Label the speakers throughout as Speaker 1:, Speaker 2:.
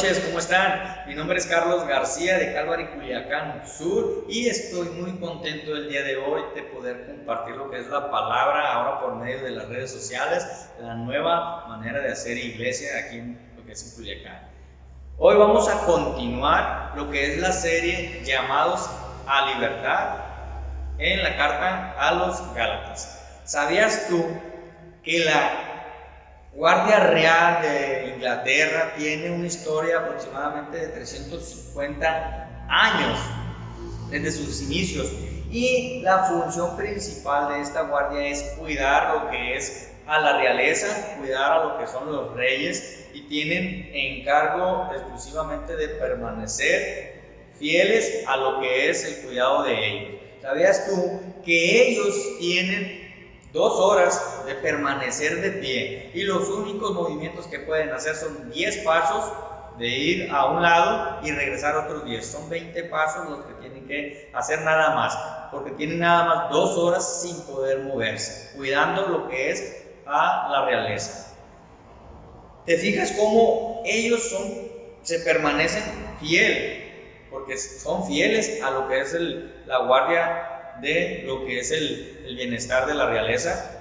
Speaker 1: noches, ¿cómo están? Mi nombre es Carlos García de Calvary, Culiacán Sur, y estoy muy contento el día de hoy de poder compartir lo que es la palabra ahora por medio de las redes sociales, la nueva manera de hacer iglesia aquí en lo que es en Culiacán. Hoy vamos a continuar lo que es la serie Llamados a Libertad en la carta a los Gálatas. ¿Sabías tú que la Guardia Real de Inglaterra tiene una historia aproximadamente de 350 años desde sus inicios, y la función principal de esta guardia es cuidar lo que es a la realeza, cuidar a lo que son los reyes, y tienen encargo exclusivamente de permanecer fieles a lo que es el cuidado de ellos? ¿Sabías tú que ellos tienen 2 horas de permanecer de pie, y los únicos movimientos que pueden hacer son 10 pasos de ir a un lado y regresar otros 10? Son 20 pasos los que tienen que hacer nada más, porque tienen nada más 2 horas sin poder moverse, cuidando lo que es a la realeza. ¿Te fijas cómo ellos se permanecen fieles? Porque son fieles a lo que es la guardia de lo que es el bienestar de la realeza.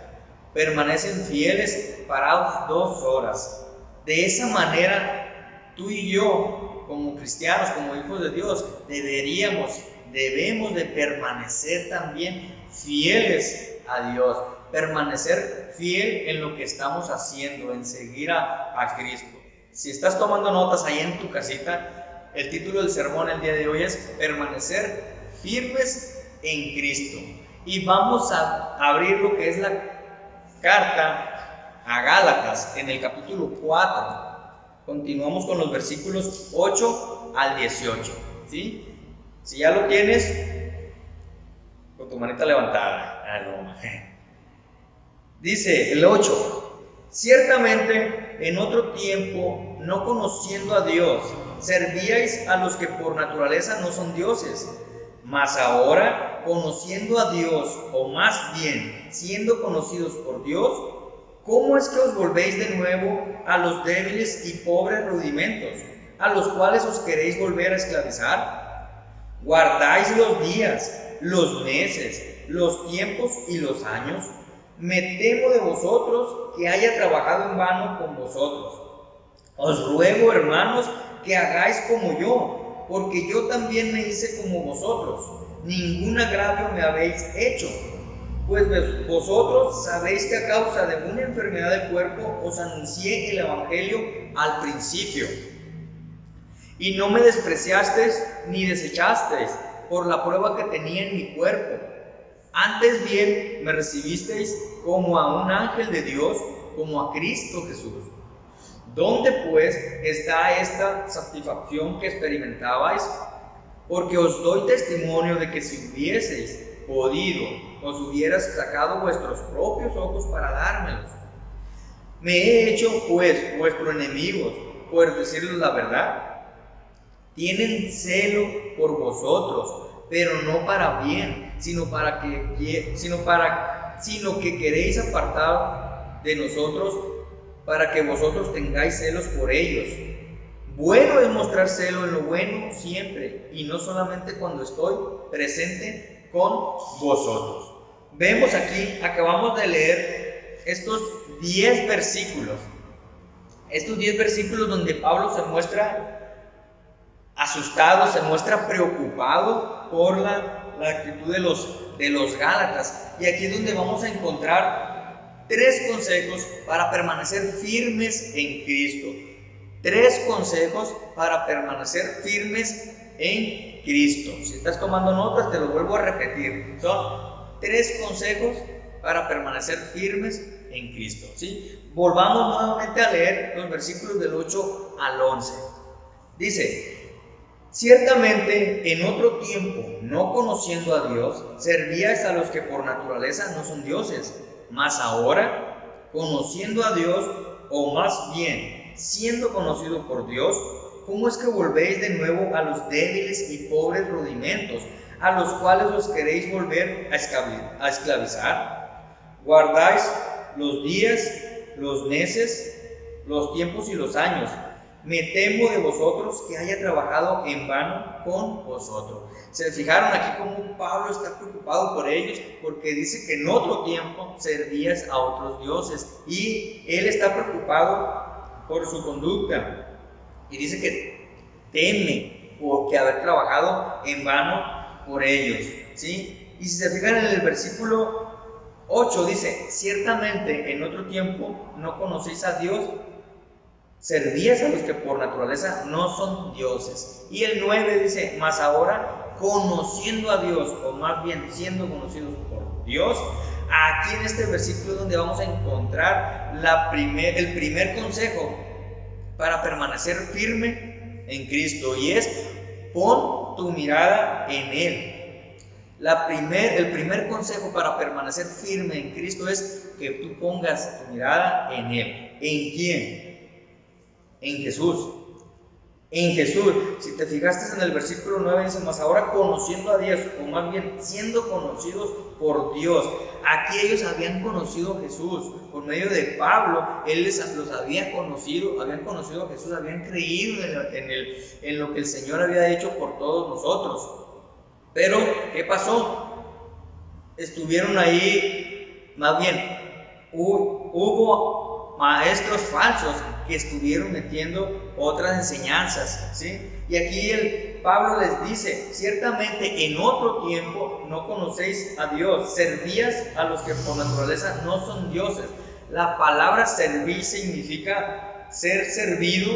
Speaker 1: Permanecen fieles parados 2 horas. De esa manera, tú y yo, como cristianos, como hijos de Dios, debemos de permanecer también fieles a Dios, permanecer fiel en lo que estamos haciendo, en seguir a Cristo. Si estás tomando notas ahí en tu casita, el título del sermón el día de hoy es Permanecer firmes en Cristo. Y vamos a abrir lo que es la carta a Gálatas en el capítulo 4. Continuamos con los versículos 8 al 18, ¿sí? Si ya lo tienes, con tu manita levantada. Dice el 8: ciertamente en otro tiempo, no conociendo a Dios, servíais a los que por naturaleza no son dioses. Mas ahora, conociendo a Dios, o más bien siendo conocidos por Dios, ¿cómo es que os volvéis de nuevo a los débiles y pobres rudimentos, a los cuales os queréis volver a esclavizar? ¿Guardáis los días, los meses, los tiempos y los años? Me temo de vosotros que haya trabajado en vano con vosotros. Os ruego, hermanos, que hagáis como yo, porque yo también me hice como vosotros. Ningún agravio me habéis hecho, pues vosotros sabéis que a causa de una enfermedad del cuerpo os anuncié el evangelio al principio, y no me despreciasteis ni desechasteis por la prueba que tenía en mi cuerpo. Antes bien me recibisteis como a un ángel de Dios, como a Cristo Jesús. ¿Dónde pues está esta satisfacción que experimentabais? Porque os doy testimonio de que si hubieseis podido, os hubieras sacado vuestros propios ojos para dármelos. Me he hecho pues vuestros enemigos, por decirles la verdad. Tienen celo por vosotros, pero no para bien, sino que queréis apartar de nosotros, para que vosotros tengáis celos por ellos. Bueno es mostrar celo en lo bueno siempre, y no solamente cuando estoy presente con vosotros. Vemos aquí, acabamos de leer estos 10 versículos. Estos 10 versículos donde Pablo se muestra asustado, se muestra preocupado por la actitud de los Gálatas. Y aquí es donde vamos a encontrar 3 consejos para permanecer firmes en Cristo. 3 consejos para permanecer firmes en Cristo. Si estás tomando notas, te lo vuelvo a repetir. Son 3 consejos para permanecer firmes en Cristo, ¿sí? Volvamos nuevamente a leer los versículos del 8 al 11. Dice: ciertamente en otro tiempo, no conociendo a Dios, servíais a los que por naturaleza no son dioses. Mas ahora, conociendo a Dios, o más bien siendo conocido por Dios, ¿cómo es que volvéis de nuevo a los débiles y pobres rudimentos, a los cuales os queréis volver a esclavizar? ¿Guardáis los días, los meses, los tiempos y los años? Me temo de vosotros que haya trabajado en vano con vosotros. Se fijaron aquí cómo Pablo está preocupado por ellos, porque dice que en otro tiempo servías a otros dioses, y él está preocupado por su conducta, y dice que teme porque haber trabajado en vano por ellos, ¿sí? Y si se fijan en el versículo 8 dice: ciertamente en otro tiempo no conocéis a Dios, servías a los que por naturaleza no son dioses. Y el 9 dice: mas ahora, conociendo a Dios, o más bien siendo conocidos por Dios. Aquí en este versículo es donde vamos a encontrar el primer consejo para permanecer firme en Cristo, y es: pon tu mirada en Él. El primer consejo para permanecer firme en Cristo es que tú pongas tu mirada en Él. ¿En quién? En Jesús. En Jesús. Si te fijaste en el versículo 9 dice: mas ahora conociendo a Dios, o más bien siendo conocidos por Dios. Aquí ellos habían conocido a Jesús por medio de Pablo. Él los había conocido, habían conocido a Jesús, habían creído en lo que el Señor había hecho por todos nosotros. Pero ¿qué pasó? Estuvieron ahí, más bien hubo maestros falsos que estuvieron metiendo otras enseñanzas, ¿sí? Y aquí Pablo les dice: ciertamente en otro tiempo no conocéis a Dios, servías a los que por naturaleza no son dioses. La palabra servir significa ser servido,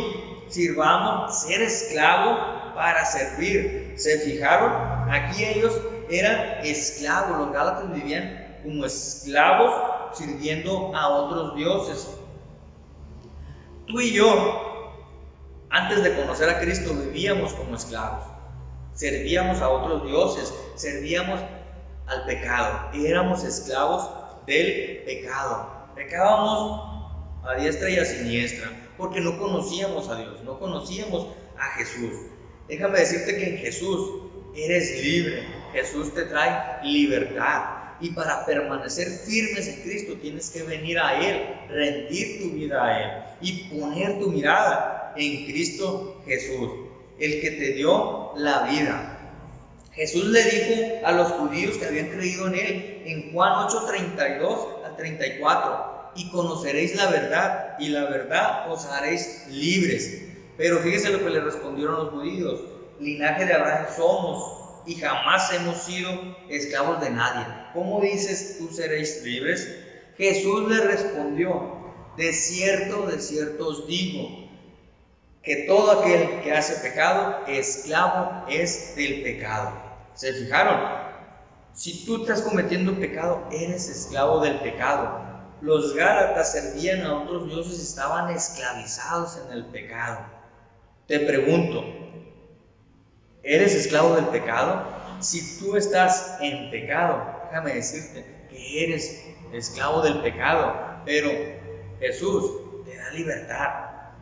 Speaker 1: sirvamos, ser esclavo para servir. ¿Se fijaron? Aquí ellos eran esclavos, los gálatas vivían como esclavos sirviendo a otros dioses. Tú y yo, antes de conocer a Cristo, vivíamos como esclavos, servíamos a otros dioses, servíamos al pecado, éramos esclavos del pecado, pecábamos a diestra y a siniestra, porque no conocíamos a Dios, no conocíamos a Jesús. Déjame decirte que en Jesús eres libre, Jesús te trae libertad. Y para permanecer firmes en Cristo tienes que venir a Él, rendir tu vida a Él y poner tu mirada en Cristo Jesús, el que te dio la vida. Jesús le dijo a los judíos que habían creído en Él en Juan 8:32 al 34: y conoceréis la verdad, y la verdad os haréis libres. Pero fíjese lo que le respondieron los judíos: linaje de Abraham somos, y jamás hemos sido esclavos de nadie. ¿Cómo dices tú seréis libres? Jesús le respondió: de cierto os digo, que todo aquel que hace pecado, esclavo es del pecado. ¿Se fijaron? Si tú estás cometiendo pecado, eres esclavo del pecado. Los gálatas servían a otros dioses, estaban esclavizados en el pecado. Te pregunto, ¿eres esclavo del pecado? Si tú estás en pecado, déjame decirte que eres esclavo del pecado, pero Jesús te da libertad.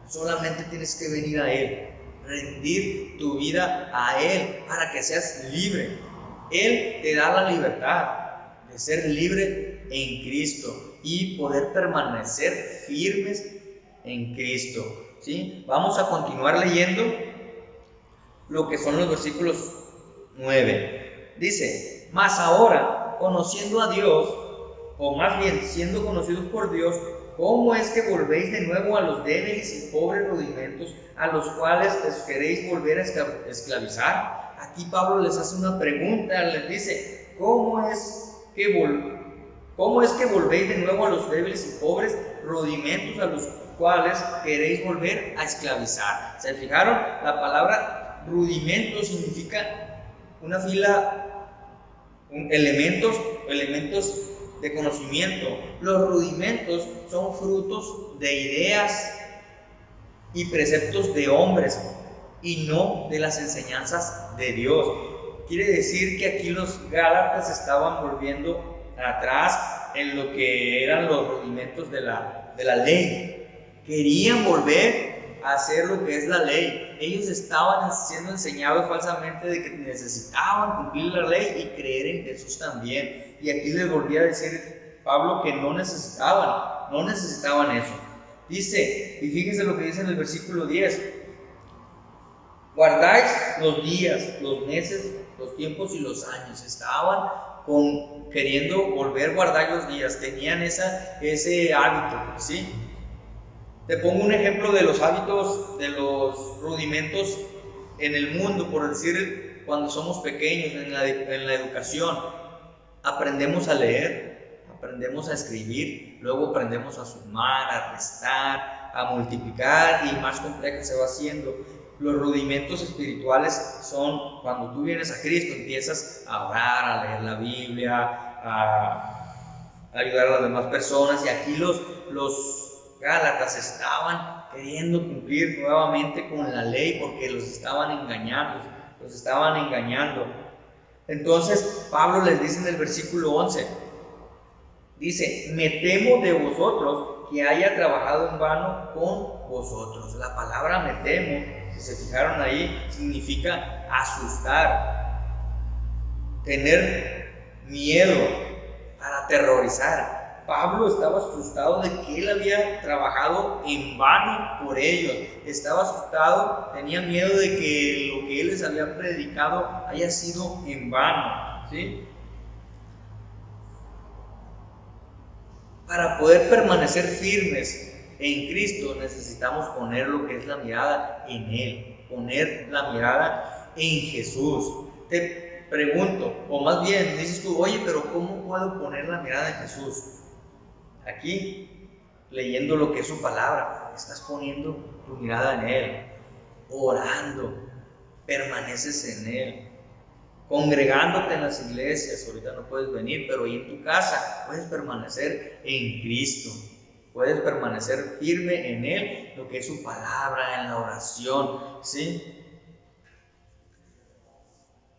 Speaker 1: Solamente tienes que venir a Él, rendir tu vida a Él para que seas libre. Él te da la libertad de ser libre en Cristo y poder permanecer firmes en Cristo, ¿sí? Vamos a continuar leyendo lo que son los versículos 9. Dice: mas ahora, conociendo a Dios, o más bien siendo conocidos por Dios, ¿cómo es que volvéis de nuevo a los débiles y pobres rudimentos a los cuales os queréis volver a esclavizar? Aquí Pablo les hace una pregunta, les dice: ¿cómo es que volvéis de nuevo a los débiles y pobres rudimentos a los cuales queréis volver a esclavizar? ¿Se fijaron? La palabra rudimento significa una fila, elementos de conocimiento. Los rudimentos son frutos de ideas y preceptos de hombres y no de las enseñanzas de Dios. Quiere decir que aquí los gálatas estaban volviendo atrás en lo que eran los rudimentos de la ley. Querían volver a hacer lo que es la ley. Ellos estaban siendo enseñados falsamente de que necesitaban cumplir la ley y creer en Jesús también. Y aquí les volví a decir Pablo que no necesitaban eso. Dice, y fíjense lo que dice en el versículo 10, guardáis los días, los meses, los tiempos y los años. Estaban queriendo volver a guardar los días, tenían ese hábito, ¿sí? Te pongo un ejemplo de los hábitos, de los rudimentos en el mundo, por decir, cuando somos pequeños, en la educación, aprendemos a leer, aprendemos a escribir, luego aprendemos a sumar, a restar, a multiplicar, y más complejo se va haciendo. Los rudimentos espirituales son cuando tú vienes a Cristo, empiezas a orar, a leer la Biblia, a ayudar a las demás personas, y aquí los Gálatas estaban queriendo cumplir nuevamente con la ley porque los estaban engañando. Entonces Pablo les dice en el versículo 11, dice, me temo de vosotros que haya trabajado en vano con vosotros. La palabra me temo, si se fijaron ahí, significa asustar, tener miedo, para aterrorizar. Pablo estaba asustado de que él había trabajado en vano por ellos. Estaba asustado, tenía miedo de que lo que él les había predicado haya sido en vano, ¿sí? Para poder permanecer firmes en Cristo necesitamos poner lo que es la mirada en Él, poner la mirada en Jesús. Te pregunto, o más bien dices tú, oye, pero ¿cómo puedo poner la mirada en Jesús? Aquí, leyendo lo que es su palabra, estás poniendo tu mirada en Él, orando, permaneces en Él, congregándote en las iglesias. Ahorita no puedes venir, pero ahí en tu casa puedes permanecer en Cristo, puedes permanecer firme en Él, lo que es su palabra, en la oración, ¿sí?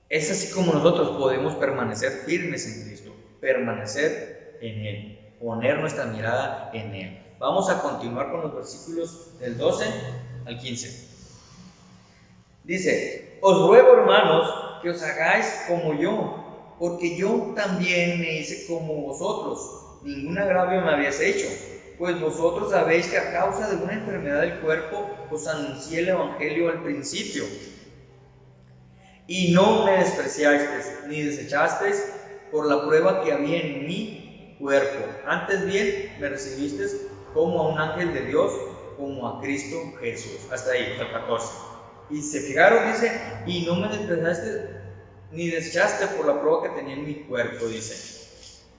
Speaker 1: Es así como nosotros podemos permanecer firmes en Cristo, permanecer en Él, poner nuestra mirada en Él. Vamos a continuar con los versículos del 12 al 15. Dice, os ruego, hermanos, que os hagáis como yo, porque yo también me hice como vosotros. Ningún agravio me habéis hecho, pues vosotros sabéis que a causa de una enfermedad del cuerpo os anuncié el Evangelio al principio. Y no me despreciasteis, ni desechasteis por la prueba que había en mi cuerpo. Antes bien me recibisteis como a un ángel de Dios, como a Cristo Jesús. Hasta ahí, hasta el 14. Y se fijaron, dice, y no me despreciaste ni desechaste por la prueba que tenía en mi cuerpo, dice.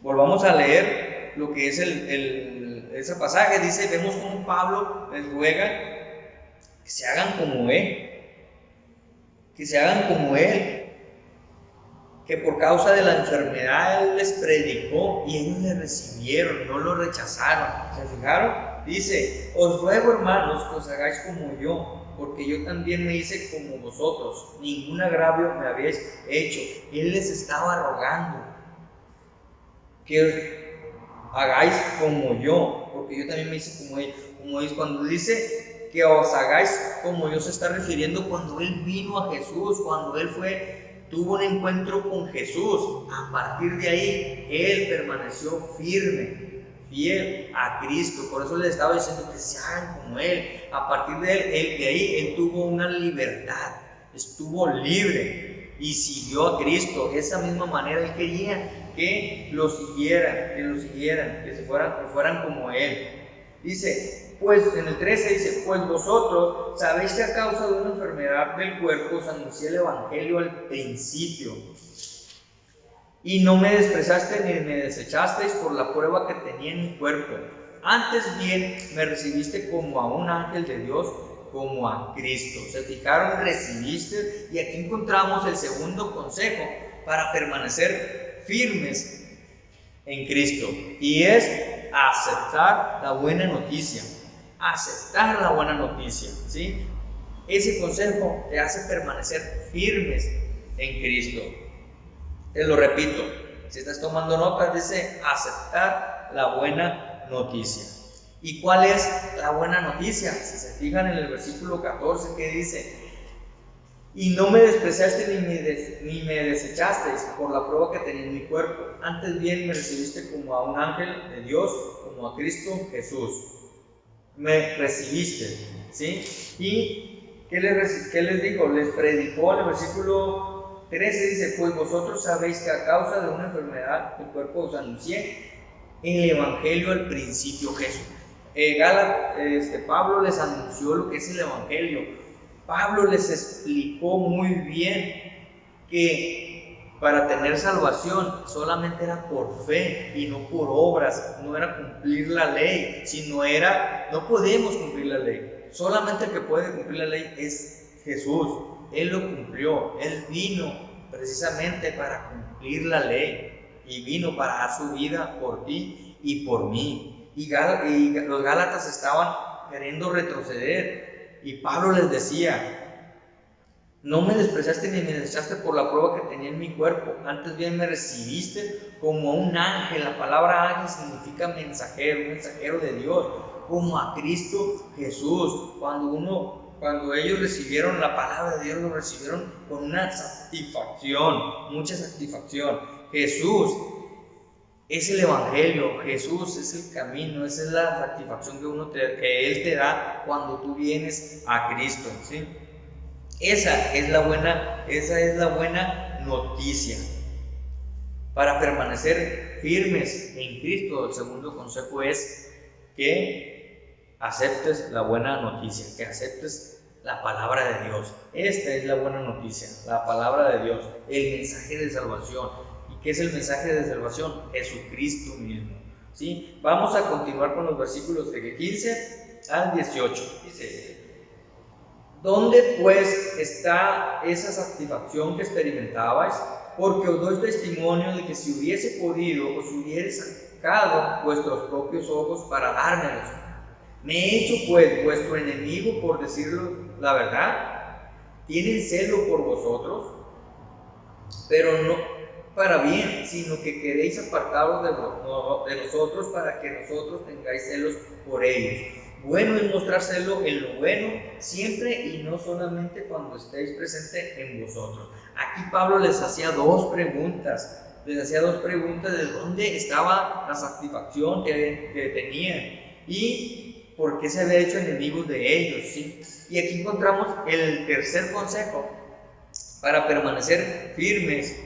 Speaker 1: Volvamos a leer lo que es ese pasaje. Dice, vemos como Pablo les ruega que se hagan como Él, que se hagan como Él, que por causa de la enfermedad Él les predicó y ellos le recibieron, no lo rechazaron. ¿Se fijaron? Dice, os ruego, hermanos, que os hagáis como yo, porque yo también me hice como vosotros, ningún agravio me habéis hecho. Él les estaba rogando que hagáis como yo, porque yo también me hice como ellos. Cuando dice que os hagáis como yo, se está refiriendo cuando Él vino a Jesús, cuando Él tuvo un encuentro con Jesús. A partir de ahí, Él permaneció firme, fiel a Cristo. Por eso le estaba diciendo que se hagan como Él. A partir de ahí, Él tuvo una libertad, estuvo libre y siguió a Cristo. De esa misma manera, Él quería que lo siguieran, que fueran como Él. Dice, pues en el 13 dice, pues vosotros sabéis que a causa de una enfermedad del cuerpo os anuncié el Evangelio al principio. Y no me despreciaste ni me desechasteis por la prueba que tenía en mi cuerpo. Antes bien me recibiste como a un ángel de Dios, como a Cristo. Se fijaron, recibiste, y aquí encontramos el segundo consejo para permanecer firmes en Cristo, y es aceptar la buena noticia. Aceptar la buena noticia, ¿sí? Ese consejo te hace permanecer firmes en Cristo. Te lo repito, si estás tomando notas, dice aceptar la buena noticia. ¿Y cuál es la buena noticia? Si se fijan en el versículo 14, que dice, y no me despreciaste ni me desechasteis por la prueba que tenía en mi cuerpo. Antes bien me recibiste como a un ángel de Dios, como a Cristo Jesús. me recibiste, ¿sí? ¿Y qué les dijo? Les predicó en el versículo 13, dice, pues vosotros sabéis que a causa de una enfermedad del cuerpo os anuncié el Evangelio al principio. Jesús. Pablo les anunció lo que es el Evangelio. Pablo les explicó muy bien que para tener salvación solamente era por fe y no por obras, no era cumplir la ley, no podemos cumplir la ley. Solamente el que puede cumplir la ley es Jesús. Él lo cumplió, Él vino precisamente para cumplir la ley y vino para dar su vida por ti y por mí. Y los Gálatas estaban queriendo retroceder y Pablo les decía, no me despreciaste ni me desechaste por la prueba que tenía en mi cuerpo, antes bien me recibiste como a un ángel. La palabra ángel significa mensajero, mensajero de Dios, como a Cristo Jesús. Cuando ellos recibieron la palabra de Dios, lo recibieron con una satisfacción, mucha satisfacción. Jesús es el Evangelio, Jesús es el camino, esa es la satisfacción que Él te da cuando tú vienes a Cristo, ¿sí? Esa es la buena noticia. Para permanecer firmes en Cristo, el segundo consejo es que aceptes la buena noticia, que aceptes la palabra de Dios. Esta es la buena noticia, la palabra de Dios, el mensaje de salvación. ¿Y qué es el mensaje de salvación? Jesucristo mismo, ¿sí? Vamos a continuar con los versículos de 15 al 18. Dice: ¿dónde pues está esa satisfacción que experimentabais? Porque os doy testimonio de que si hubiese podido, os hubiere sacado vuestros propios ojos para dármelos. ¿Me he hecho pues vuestro enemigo por decirlo la verdad? ¿Tienen celo por vosotros? Pero no para bien, sino que queréis apartaros de nosotros para que nosotros tengáis celos por ellos. Bueno es mostrar celo en lo bueno siempre y no solamente cuando estéis presentes en vosotros. Aquí Pablo les hacía dos preguntas de dónde estaba la satisfacción que tenían y por qué se había hecho enemigos de ellos, ¿sí? Y aquí encontramos el tercer consejo para permanecer firmes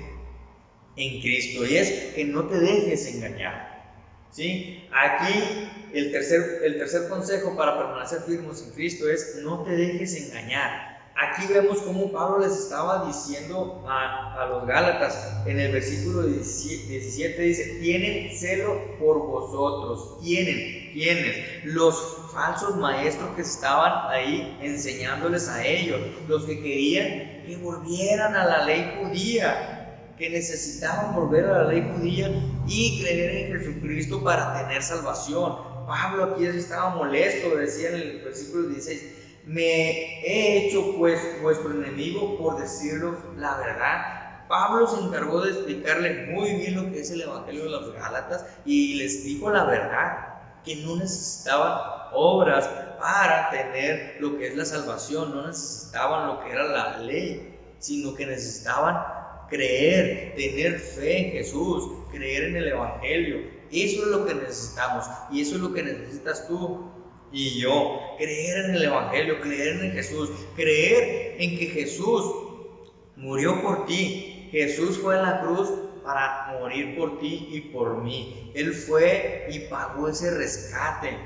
Speaker 1: en Cristo, y es que no te dejes engañar, ¿sí? Aquí el tercer consejo para permanecer firmes en Cristo es no te dejes engañar. Aquí vemos cómo Pablo les estaba diciendo a los Gálatas en el versículo 17 dice: tienen celo por vosotros. ¿Quiénes? Los falsos maestros que estaban ahí enseñándoles a ellos, los que querían que volvieran a la ley judía, que necesitaban volver a la ley judía y creer en Jesucristo para tener salvación. Pablo aquí estaba molesto, decía en el versículo 16: me he hecho pues vuestro enemigo por decirlo la verdad. Pablo se encargó de explicarle muy bien lo que es el Evangelio de los Gálatas y les dijo la verdad, que no necesitaban obras para tener lo que es la salvación, no necesitaban lo que era la ley, sino que necesitaban creer, tener fe en Jesús, creer en el Evangelio. Eso es lo que necesitamos y eso es lo que necesitas tú y yo: creer en el Evangelio, creer en Jesús, creer en que Jesús murió por ti. Jesús fue en la cruz para morir por ti y por mí. Él fue y pagó ese rescate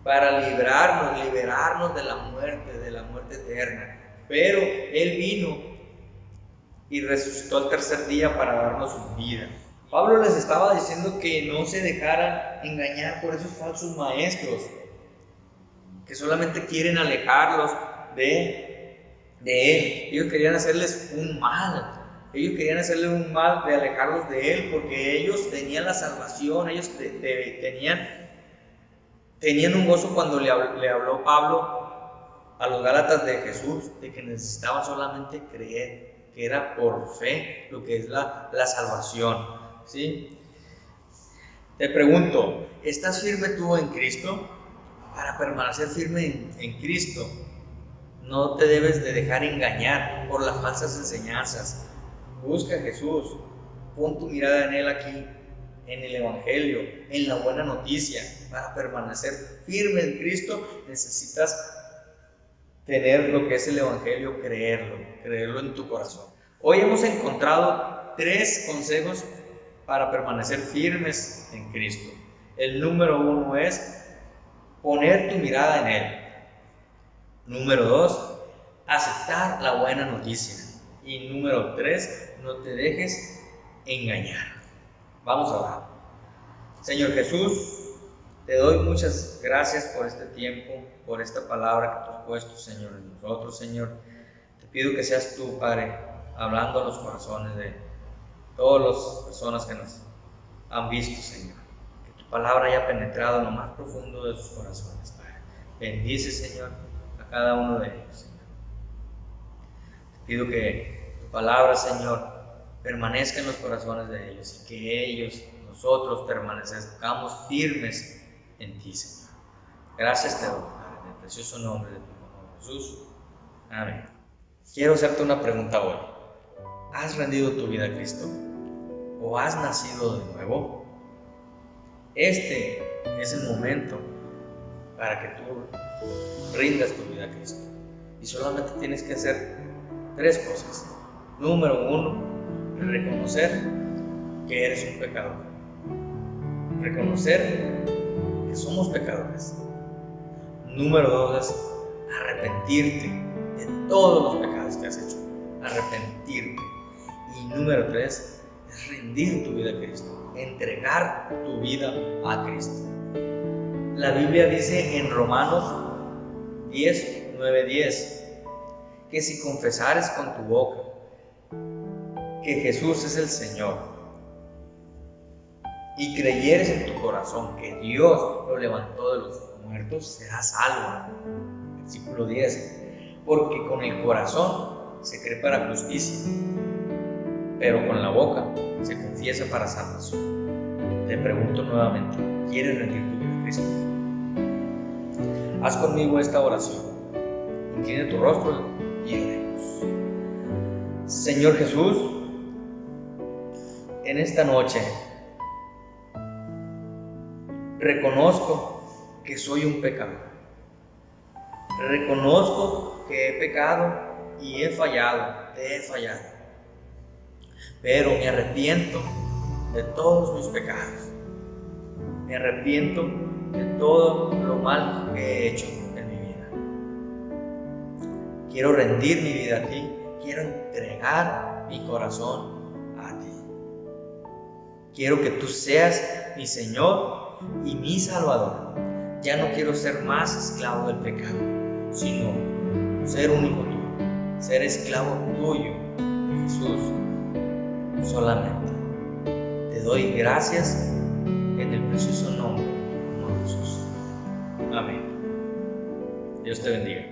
Speaker 1: para liberarnos de la muerte eterna. Pero Él vino y resucitó al tercer día para darnos su vida. Pablo les estaba diciendo que no se dejaran engañar por esos falsos maestros que solamente quieren alejarlos de Él. Ellos querían hacerles un mal. De alejarlos de Él, porque ellos tenían la salvación, ellos tenían un gozo cuando le habló Pablo a los Gálatas de Jesús, de que necesitaban solamente creer, que era por fe lo que es la salvación, ¿sí? Te pregunto, ¿estás firme tú en Cristo? Para permanecer firme en Cristo, no te debes de dejar engañar por las falsas enseñanzas. Busca a Jesús, pon tu mirada en Él aquí en el Evangelio, en la buena noticia. Para permanecer firme en Cristo necesitas tener lo que es el Evangelio, creerlo en tu corazón. Hoy hemos encontrado 3 consejos para permanecer firmes en Cristo. El número 1 es poner tu mirada en Él. Número 2, aceptar la buena noticia. Y número 3, no te dejes engañar. Vamos a orar. Señor Jesús, te doy muchas gracias por este tiempo, por esta palabra que tú has puesto, Señor, en nosotros, Señor. Te pido que seas tú, Padre, hablando a los corazones de todas las personas que nos han visto, Señor. Que tu palabra haya penetrado en lo más profundo de sus corazones, Padre. Bendice, Señor, a cada uno de ellos, Señor. Te pido que tu palabra, Señor, permanezca en los corazones de ellos y que ellos, nosotros, permanezcamos firmes en ti, Señor. Gracias te doy, Padre, en el precioso nombre de tu Hijo Jesús. Amén. Quiero hacerte una pregunta hoy. ¿Has rendido tu vida a Cristo? ¿O has nacido de nuevo? Este es el momento para que tú rindas tu vida a Cristo. Y solamente tienes que hacer 3 cosas. Número 1, reconocer que eres un pecador. Reconocer que somos pecadores. Número 2 es arrepentirte de todos los pecados que has hecho. Arrepentirte. Y número 3 es rendir tu vida a Cristo. Entregar tu vida a Cristo. La Biblia dice en Romanos 9:10 que si confesares con tu boca que Jesús es el Señor y creyeres en tu corazón que Dios lo levantó de los muertos, serás salvo. Versículo 10. Porque con el corazón se cree para justicia, pero con la boca se confiesa para salvación. Te pregunto nuevamente, ¿quieres rendir tu vida a Cristo? Haz conmigo esta oración. Inclina tu rostro y oremos. Señor Jesús, en esta noche reconozco que soy un pecador. Reconozco que he pecado y he fallado, te he fallado. Pero me arrepiento de todos mis pecados. Me arrepiento de todo lo mal que he hecho en mi vida. Quiero rendir mi vida a ti. Quiero entregar mi corazón a ti. Quiero que tú seas mi Señor y mi Salvador. Ya no quiero ser más esclavo del pecado, sino ser un hijo tuyo, ser esclavo tuyo, Jesús, solamente. Te doy gracias en el precioso nombre de Jesús. Amén. Dios te bendiga.